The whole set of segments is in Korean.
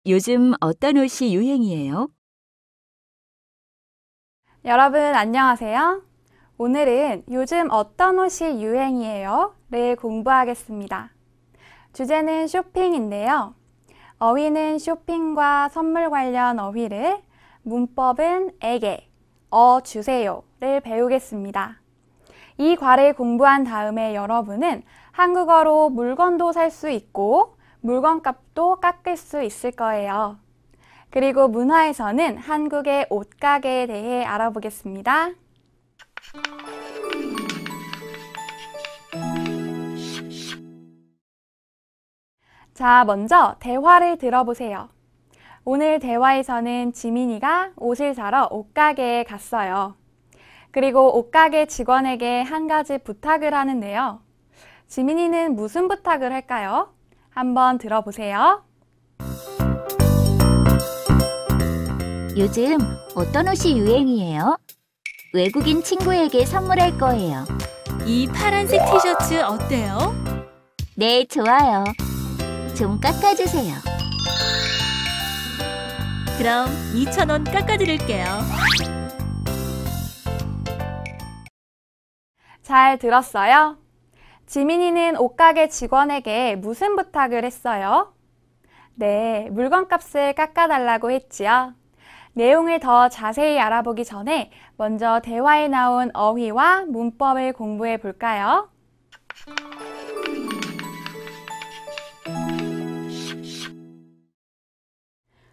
요즘 어떤 옷이 유행이에요? 여러분 안녕하세요. 오늘은 요즘 어떤 옷이 유행이에요? 를 공부하겠습니다. 주제는 쇼핑인데요. 어휘는 쇼핑과 선물 관련 어휘를, 문법은 에게, 주세요를 배우겠습니다. 이 과를 공부한 다음에 여러분은 한국어로 물건도 살 수 있고 물건값도 깎을 수 있을 거예요. 그리고 문화에서는 한국의 옷가게에 대해 알아보겠습니다. 자, 먼저 대화를 들어보세요. 오늘 대화에서는 지민이가 옷을 사러 옷가게에 갔어요. 그리고 옷가게 직원에게 한 가지 부탁을 하는데요. 지민이는 무슨 부탁을 할까요? 한번 들어보세요. 요즘 어떤 옷이 유행이에요? 외국인 친구에게 선물할 거예요. 이 파란색 티셔츠 어때요? 네, 좋아요. 좀 깎아주세요. 그럼 2,000원 깎아드릴게요. 잘 들었어요? 지민이는 옷가게 직원에게 무슨 부탁을 했어요? 네, 물건값을 깎아달라고 했지요. 내용을 더 자세히 알아보기 전에 먼저 대화에 나온 어휘와 문법을 공부해 볼까요?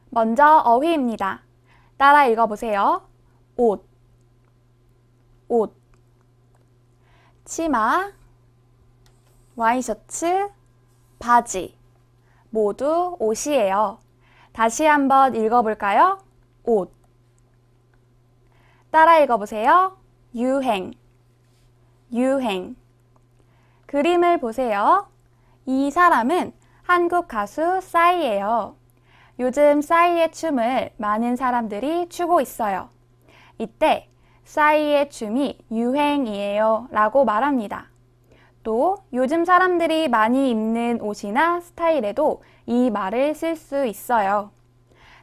먼저 어휘입니다. 따라 읽어보세요. 옷, 옷, 치마, 와이셔츠, 바지 모두 옷이에요. 다시 한번 읽어볼까요? 옷. 따라 읽어보세요. 유행, 유행. 그림을 보세요. 이 사람은 한국 가수 싸이예요. 요즘 싸이의 춤을 많은 사람들이 추고 있어요. 이때 싸이의 춤이 유행이에요 라고 말합니다. 또 요즘 사람들이 많이 입는 옷이나 스타일에도 이 말을 쓸 수 있어요.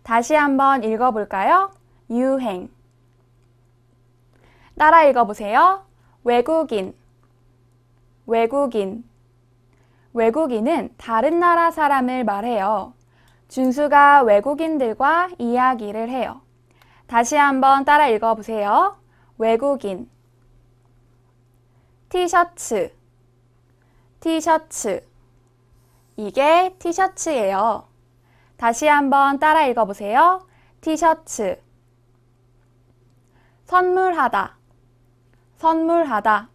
다시 한번 읽어볼까요? 유행. 따라 읽어보세요. 외국인, 외국인. 외국인은 다른 나라 사람을 말해요. 준수가 외국인들과 이야기를 해요. 다시 한번 따라 읽어보세요. 외국인. 티셔츠, 티셔츠. 이게 티셔츠예요. 다시 한번 따라 읽어보세요. 티셔츠. 선물하다, 선물하다.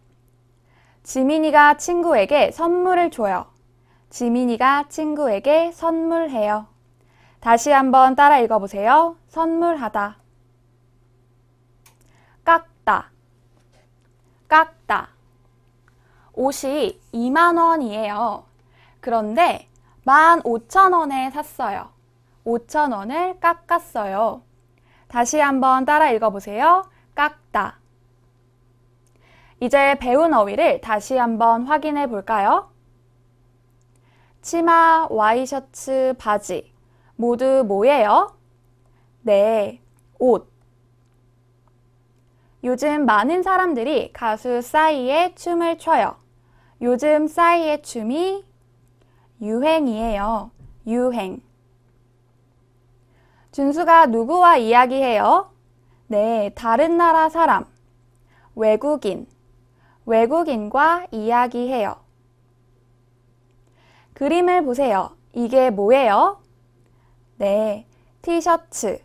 지민이가 친구에게 선물을 줘요. 지민이가 친구에게 선물해요. 다시 한번 따라 읽어보세요. 선물하다. 깎다, 깎다. 옷이 2만 원이에요. 그런데 15,000원에 샀어요. 5,000원을 깎았어요. 다시 한번 따라 읽어보세요. 깎다. 이제 배운 어휘를 다시 한번 확인해 볼까요? 치마, 와이셔츠, 바지 모두 뭐예요? 네, 옷. 요즘 많은 사람들이 가수 싸이의 춤을 춰요. 요즘 싸이의 춤이 유행이에요. 유행. 준수가 누구와 이야기해요? 네, 다른 나라 사람. 외국인. 외국인과 이야기해요. 그림을 보세요. 이게 뭐예요? 네, 티셔츠.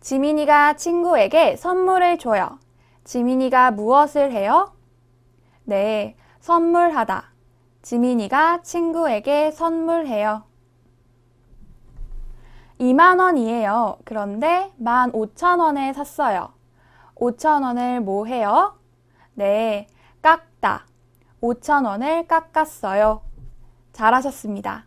지민이가 친구에게 선물을 줘요. 지민이가 무엇을 해요? 네, 선물하다. 지민이가 친구에게 선물해요. 2만 원이에요. 그런데 15,000원에 샀어요. 5,000원을 뭐 해요? 네, 깎다. 5,000원을 깎았어요. 잘하셨습니다.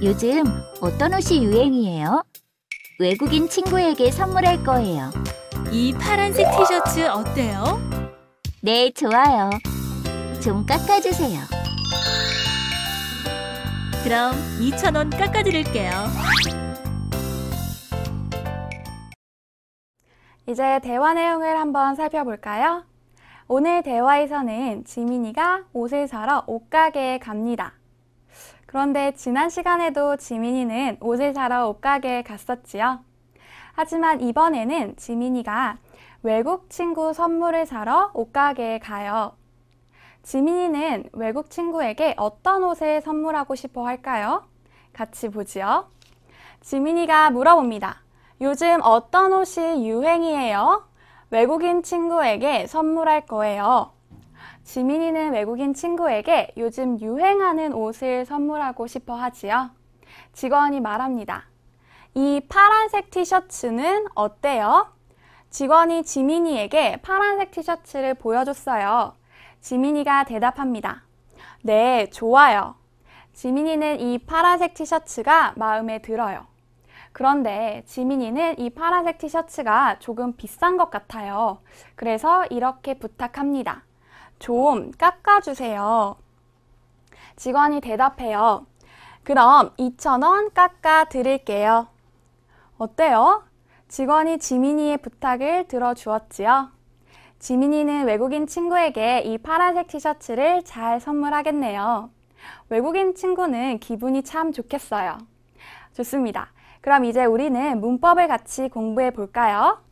요즘 어떤 옷이 유행이에요? 외국인 친구에게 선물할 거예요. 이 파란색 티셔츠 어때요? 네, 좋아요. 좀 깎아주세요. 그럼 2,000원 깎아드릴게요. 이제 대화 내용을 한번 살펴볼까요? 오늘 대화에서는 지민이가 옷을 사러 옷가게에 갑니다. 그런데 지난 시간에도 지민이는 옷을 사러 옷가게에 갔었지요. 하지만 이번에는 지민이가 외국 친구 선물을 사러 옷가게에 가요. 지민이는 외국 친구에게 어떤 옷을 선물하고 싶어 할까요? 같이 보지요. 지민이가 물어봅니다. 요즘 어떤 옷이 유행이에요? 외국인 친구에게 선물할 거예요. 지민이는 외국인 친구에게 요즘 유행하는 옷을 선물하고 싶어 하지요. 직원이 말합니다. 이 파란색 티셔츠는 어때요? 직원이 지민이에게 파란색 티셔츠를 보여줬어요. 지민이가 대답합니다. 네, 좋아요. 지민이는 이 파란색 티셔츠가 마음에 들어요. 그런데 지민이는 이 파란색 티셔츠가 조금 비싼 것 같아요. 그래서 이렇게 부탁합니다. 좀 깎아주세요. 직원이 대답해요. 그럼 2,000원 깎아 드릴게요. 어때요? 직원이 지민이의 부탁을 들어주었지요. 지민이는 외국인 친구에게 이 파란색 티셔츠를 잘 선물하겠네요. 외국인 친구는 기분이 참 좋겠어요. 좋습니다. 그럼 이제 우리는 문법을 같이 공부해 볼까요?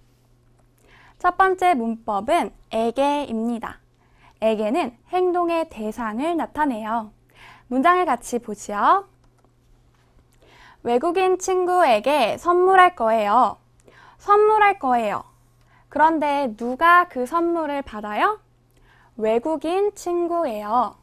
첫 번째 문법은 에게입니다. 에게는 행동의 대상을 나타내요. 문장을 같이 보지요. 외국인 친구에게 선물할 거예요. 선물할 거예요. 그런데 누가 그 선물을 받아요? 외국인 친구예요.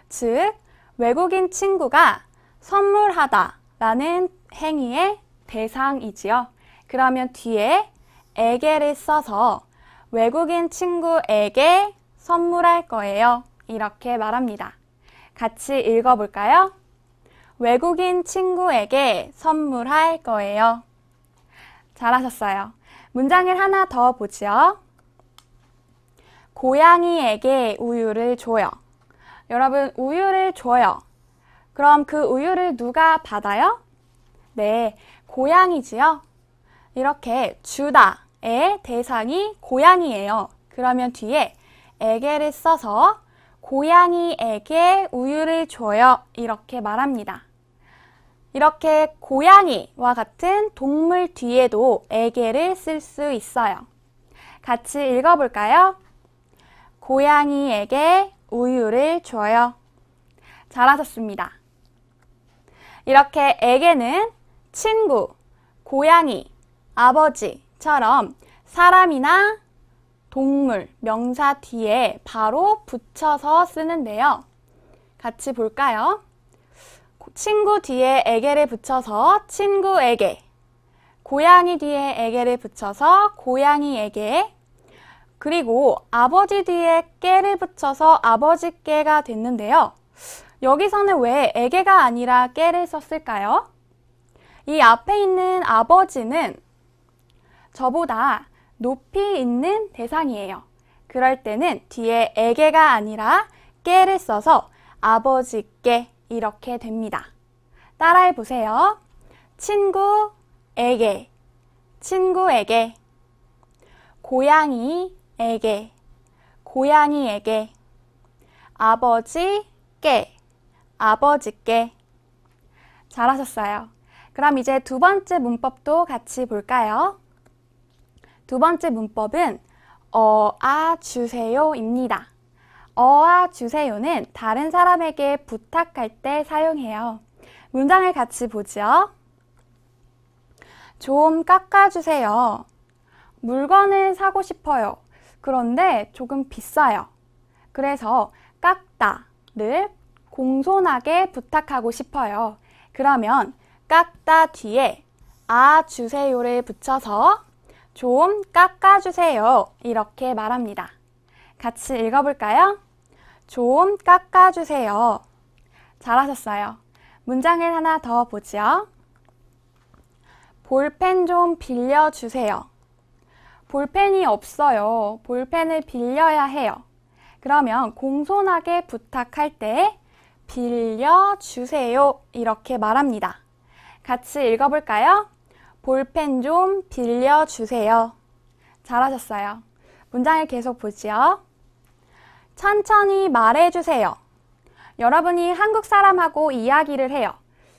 즉, 외국인 친구가 선물하다 라는 행위의 대상이지요. 그러면 뒤에 에게를 써서 외국인 친구에게 선물할 거예요. 이렇게 말합니다. 같이 읽어볼까요? 외국인 친구에게 선물할 거예요. 잘하셨어요. 문장을 하나 더 보지요. 고양이에게 우유를 줘요. 여러분, 우유를 줘요. 그럼 그 우유를 누가 받아요? 네, 고양이지요. 이렇게 주다의 대상이 고양이예요. 그러면 뒤에 에게를 써서 고양이에게 우유를 줘요. 이렇게 말합니다. 이렇게 고양이와 같은 동물 뒤에도 에게를 쓸 수 있어요. 같이 읽어볼까요? 고양이에게 우유를 줘요. 잘하셨습니다. 이렇게 에게는 친구, 고양이, 아버지처럼 사람이나 동물, 명사 뒤에 바로 붙여서 쓰는데요. 같이 볼까요? 친구 뒤에 에게를 붙여서 친구에게, 고양이 뒤에 에게를 붙여서 고양이에게, 그리고 아버지 뒤에 깨를 붙여서 아버지께가 됐는데요. 여기서는 왜 에게가 아니라 깨를 썼을까요? 이 앞에 있는 아버지는 저보다 높이 있는 대상이에요. 그럴 때는 뒤에 에게가 아니라 깨를 써서 아버지께 이렇게 됩니다. 따라해 보세요. 친구에게, 친구에게, 고양이에게, 고양이에게, 아버지께, 아버지께. 잘하셨어요. 그럼 이제 두 번째 문법도 같이 볼까요? 두 번째 문법은 주세요입니다. 주세요는 다른 사람에게 부탁할 때 사용해요. 문장을 같이 보죠. 좀 깎아주세요. 물건을 사고 싶어요. 그런데 조금 비싸요. 그래서 깎다를 공손하게 부탁하고 싶어요. 그러면 깎다 뒤에 주세요를 붙여서 좀 깎아주세요. 이렇게 말합니다. 같이 읽어볼까요? 좀 깎아주세요. 잘하셨어요. 문장을 하나 더 보죠. 볼펜 좀 빌려주세요. 볼펜이 없어요. 볼펜을 빌려야 해요. 그러면 공손하게 부탁할 때 빌려주세요. 이렇게 말합니다. 같이 읽어볼까요? 볼펜 좀 빌려주세요. 잘하셨어요. 문장을 계속 보지요. 천천히 말해주세요. 여러분이 한국 사람하고 이야기를 해요.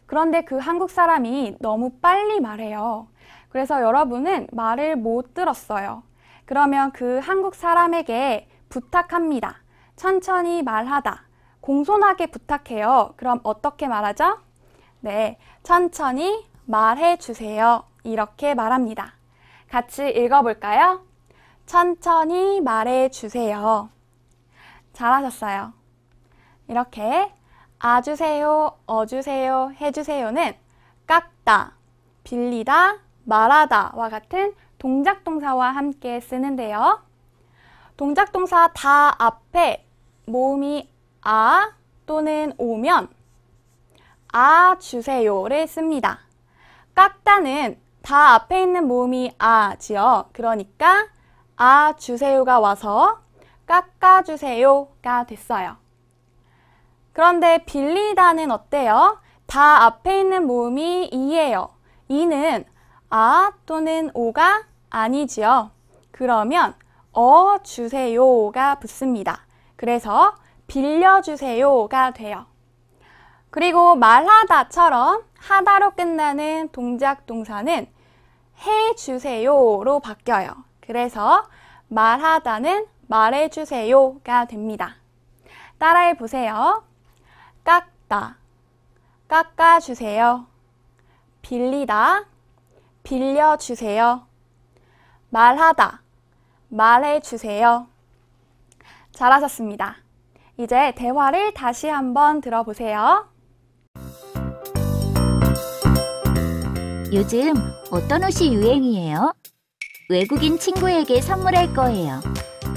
그런데 그 한국 사람이 너무 빨리 말해요. 그래서 여러분은 말을 못 들었어요. 그러면 그 한국 사람에게 부탁합니다. 천천히 말하다. 공손하게 부탁해요. 그럼 어떻게 말하죠? 네, 천천히 말해주세요. 이렇게 말합니다. 같이 읽어볼까요? 천천히 말해주세요. 잘하셨어요. 이렇게 아주세요, 어주세요, 해주세요는 깎다, 빌리다, 말하다와 같은 동작동사와 함께 쓰는데요. 동작동사 다 앞에 모음이 아 또는 오면 아 주세요를 씁니다. 깎다는 다 앞에 있는 모음이 아지요. 그러니까 아 주세요가 와서 깎아주세요가 됐어요. 그런데 빌리다는 어때요? 다 앞에 있는 모음이 이예요. 이는 아 또는 오가 아니지요. 그러면 어 주세요가 붙습니다. 그래서 빌려주세요가 돼요. 그리고 말하다처럼 하다로 끝나는 동작 동사는 해주세요로 바뀌어요. 그래서 말하다는 말해주세요가 됩니다. 따라해 보세요. 깎다, 깎아주세요. 빌리다, 빌려주세요. 말하다, 말해주세요. 잘하셨습니다. 이제 대화를 다시 한번 들어보세요. 요즘 어떤 옷이 유행이에요? 외국인 친구에게 선물할 거예요.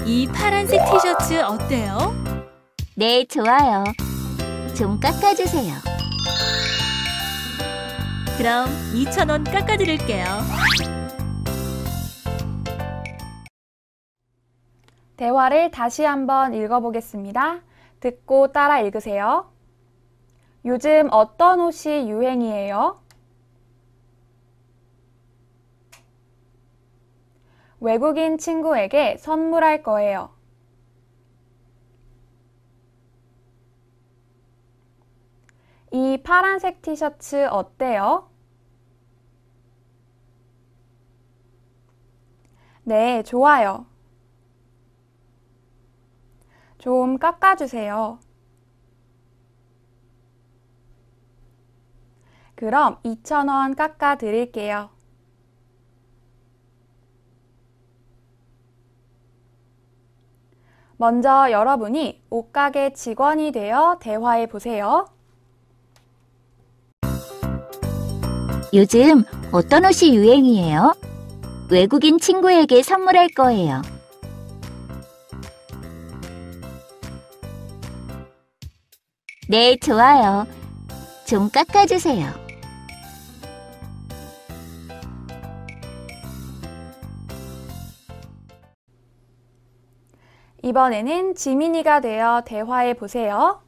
이 파란색 티셔츠 어때요? 네, 좋아요. 좀 깎아주세요. 그럼 2,000원 깎아드릴게요. 대화를 다시 한번 읽어보겠습니다. 듣고 따라 읽으세요. 요즘 어떤 옷이 유행이에요? 외국인 친구에게 선물할 거예요. 이 파란색 티셔츠 어때요? 네, 좋아요. 좀 깎아주세요. 그럼 2,000원 깎아드릴게요. 먼저 여러분이 옷가게 직원이 되어 대화해 보세요. 요즘 어떤 옷이 유행이에요? 외국인 친구에게 선물할 거예요. 네, 좋아요. 좀 깎아주세요. 이번에는 지민이가 되어 대화해 보세요.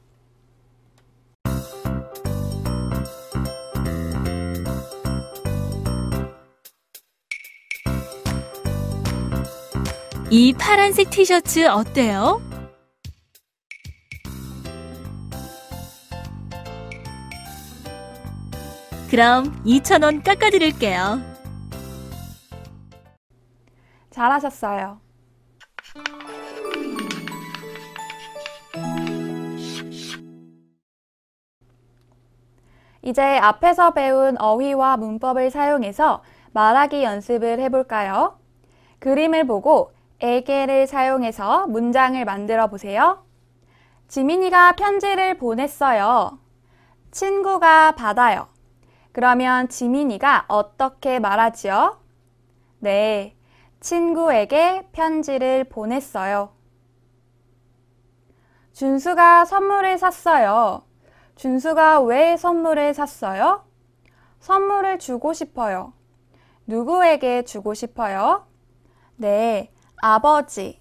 이 파란색 티셔츠 어때요? 그럼 2,000원 깎아드릴게요. 잘하셨어요. 이제 앞에서 배운 어휘와 문법을 사용해서 말하기 연습을 해볼까요? 그림을 보고 에게를 사용해서 문장을 만들어 보세요. 지민이가 편지를 보냈어요. 친구가 받아요. 그러면 지민이가 어떻게 말하지요? 네, 친구에게 편지를 보냈어요. 준수가 선물을 샀어요. 준수가 왜 선물을 샀어요? 선물을 주고 싶어요. 누구에게 주고 싶어요? 네, 아버지.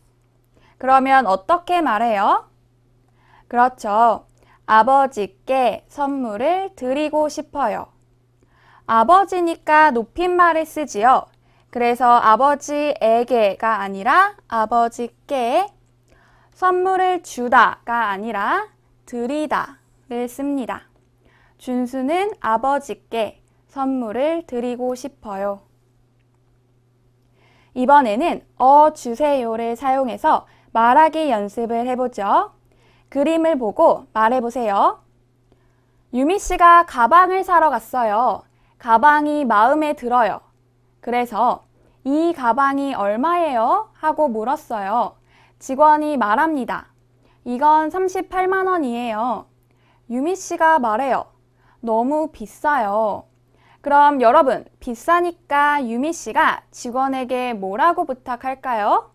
그러면 어떻게 말해요? 그렇죠. 아버지께 선물을 드리고 싶어요. 아버지니까 높임말을 쓰지요. 그래서 아버지에게가 아니라 아버지께, 선물을 주다가 아니라 드리다를 씁니다. 준수는 아버지께 선물을 드리고 싶어요. 이번에는 주세요를 사용해서 말하기 연습을 해보죠. 그림을 보고 말해보세요. 유미 씨가 가방을 사러 갔어요. 가방이 마음에 들어요. 그래서 이 가방이 얼마예요? 하고 물었어요. 직원이 말합니다. 이건 38만 원이에요. 유미 씨가 말해요. 너무 비싸요. 그럼 여러분, 비싸니까 유미 씨가 직원에게 뭐라고 부탁할까요?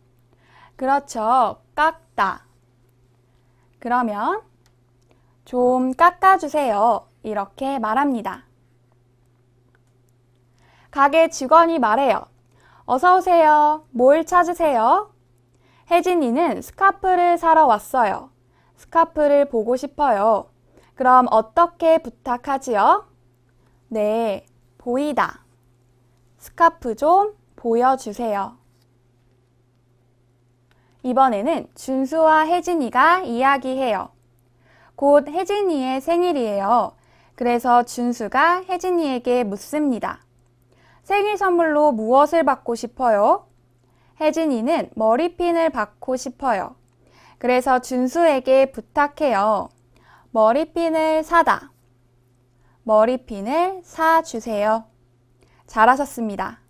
그렇죠. 깎다. 그러면 좀 깎아주세요. 이렇게 말합니다. 가게 직원이 말해요. 어서 오세요. 뭘 찾으세요? 혜진이는 스카프를 사러 왔어요. 스카프를 보고 싶어요. 그럼 어떻게 부탁하지요? 네, 보이다. 스카프 좀 보여주세요. 이번에는 준수와 혜진이가 이야기해요. 곧 혜진이의 생일이에요. 그래서 준수가 혜진이에게 묻습니다. 생일 선물로 무엇을 받고 싶어요? 혜진이는 머리핀을 받고 싶어요. 그래서 준수에게 부탁해요. 머리핀을 사다. 머리핀을 사주세요. 잘하셨습니다.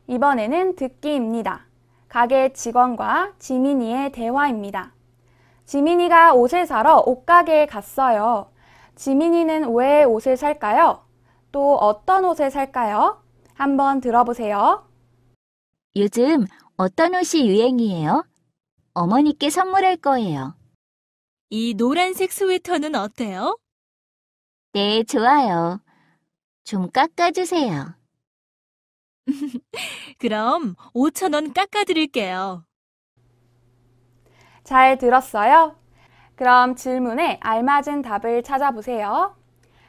이번에는 듣기입니다. 가게 직원과 지민이의 대화입니다. 지민이가 옷을 사러 옷가게에 갔어요. 지민이는 왜 옷을 살까요? 또 어떤 옷을 살까요? 한번 들어보세요. 요즘 어떤 옷이 유행이에요? 어머니께 선물할 거예요. 이 노란색 스웨터는 어때요? 네, 좋아요. 좀 깎아주세요. 그럼 5,000원 깎아드릴게요. 잘 들었어요? 그럼 질문에 알맞은 답을 찾아보세요.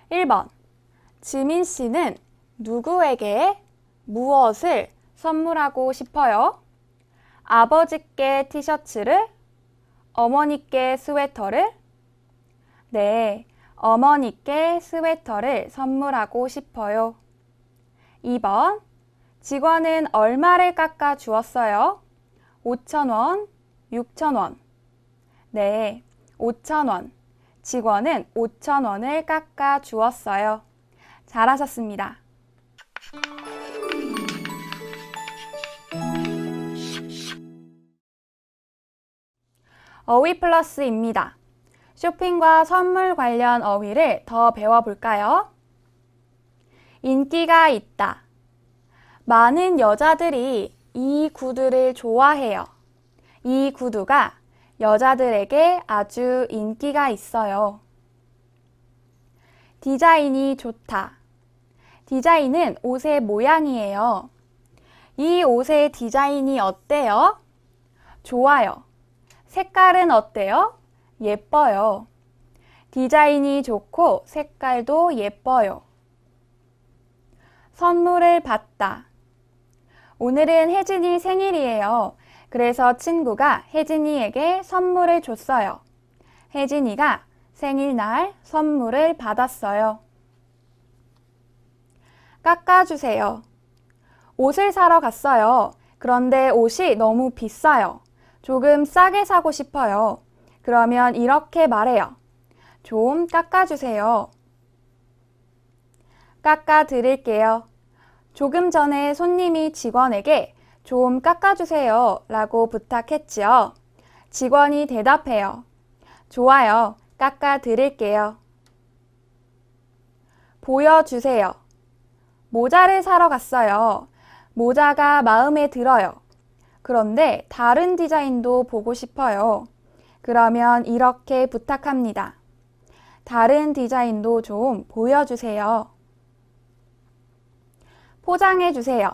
1번. 지민 씨는 누구에게 무엇을 선물하고 싶어요? 아버지께 티셔츠를? 어머니께 스웨터를? 네, 어머니께 스웨터를 선물하고 싶어요. 2번. 직원은 얼마를 깎아 주었어요? 5,000원, 6,000원. 네, 5,000원. 직원은 5,000원을 깎아 주었어요. 잘하셨습니다. 어휘 플러스입니다. 쇼핑과 선물 관련 어휘를 더 배워볼까요? 인기가 있다. 많은 여자들이 이 구두를 좋아해요. 이 구두가 여자들에게 아주 인기가 있어요. 디자인이 좋다. 디자인은 옷의 모양이에요. 이 옷의 디자인이 어때요? 좋아요. 색깔은 어때요? 예뻐요. 디자인이 좋고 색깔도 예뻐요. 선물을 받다. 오늘은 혜진이 생일이에요. 그래서 친구가 혜진이에게 선물을 줬어요. 혜진이가 생일날 선물을 받았어요. 깎아주세요. 옷을 사러 갔어요. 그런데 옷이 너무 비싸요. 조금 싸게 사고 싶어요. 그러면 이렇게 말해요. 좀 깎아주세요. 깎아드릴게요. 조금 전에 손님이 직원에게 좀 깎아주세요 라고 부탁했지요. 직원이 대답해요. 좋아요. 깎아드릴게요. 보여주세요. 모자를 사러 갔어요. 모자가 마음에 들어요. 그런데 다른 디자인도 보고 싶어요. 그러면 이렇게 부탁합니다. 다른 디자인도 좀 보여주세요. 포장해 주세요.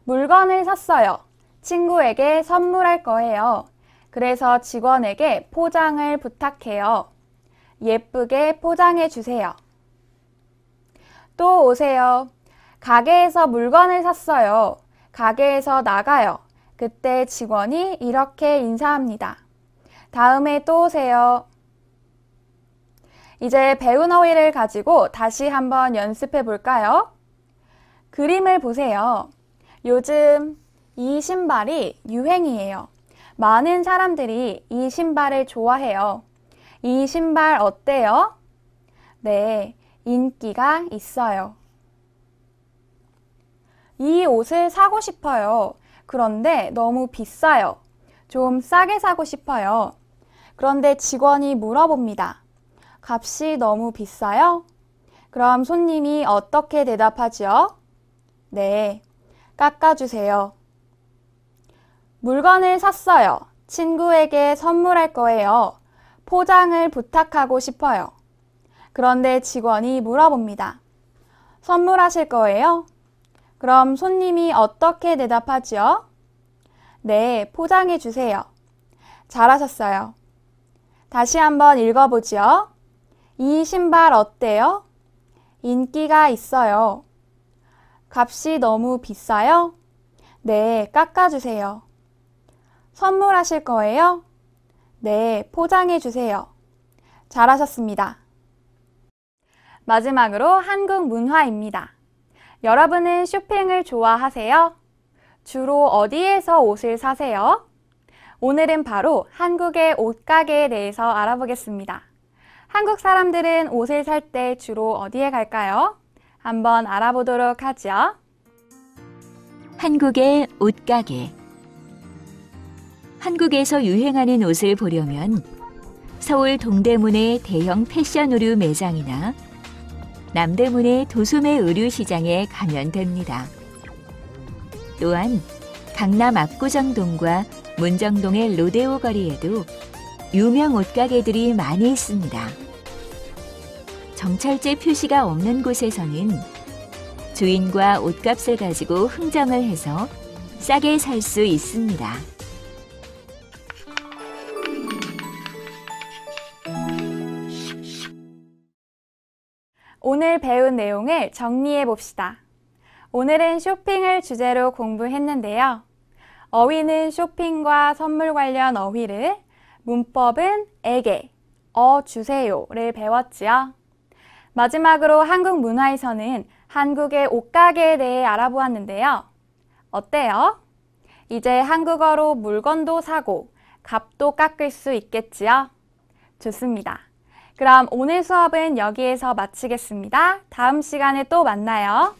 물건을 샀어요. 친구에게 선물할 거예요. 그래서 직원에게 포장을 부탁해요. 예쁘게 포장해 주세요. 또 오세요. 가게에서 물건을 샀어요. 가게에서 나가요. 그때 직원이 이렇게 인사합니다. 다음에 또 오세요. 이제 배운 어휘를 가지고 다시 한번 연습해 볼까요? 그림을 보세요. 요즘 이 신발이 유행이에요. 많은 사람들이 이 신발을 좋아해요. 이 신발 어때요? 네, 인기가 있어요. 이 옷을 사고 싶어요. 그런데 너무 비싸요. 좀 싸게 사고 싶어요. 그런데 직원이 물어봅니다. 값이 너무 비싸요? 그럼 손님이 어떻게 대답하죠? 네, 깎아주세요. 물건을 샀어요. 친구에게 선물할 거예요. 포장을 부탁하고 싶어요. 그런데 직원이 물어봅니다. 선물하실 거예요? 그럼 손님이 어떻게 대답하죠? 네, 포장해 주세요. 잘하셨어요. 다시 한번 읽어보죠. 이 신발 어때요? 인기가 있어요. 값이 너무 비싸요? 네, 깎아주세요. 선물하실 거예요? 네, 포장해 주세요. 잘하셨습니다. 마지막으로 한국 문화입니다. 여러분은 쇼핑을 좋아하세요? 주로 어디에서 옷을 사세요? 오늘은 바로 한국의 옷가게에 대해서 알아보겠습니다. 한국 사람들은 옷을 살 때 주로 어디에 갈까요? 한번 알아보도록 하죠. 한국의 옷가게. 한국에서 유행하는 옷을 보려면 서울 동대문의 대형 패션 의류 매장이나 남대문의 도소매 의류 시장에 가면 됩니다. 또한 강남 압구정동과 문정동의 로데오 거리에도 유명 옷가게들이 많이 있습니다. 정찰제 표시가 없는 곳에서는 주인과 옷값을 가지고 흥정을 해서 싸게 살 수 있습니다. 오늘 배운 내용을 정리해 봅시다. 오늘은 쇼핑을 주제로 공부했는데요. 어휘는 쇼핑과 선물 관련 어휘를, 문법은 에게, 주세요를 배웠지요. 마지막으로 한국 문화에서는 한국의 옷가게에 대해 알아보았는데요. 어때요? 이제 한국어로 물건도 사고 값도 깎을 수 있겠지요? 좋습니다. 그럼 오늘 수업은 여기에서 마치겠습니다. 다음 시간에 또 만나요.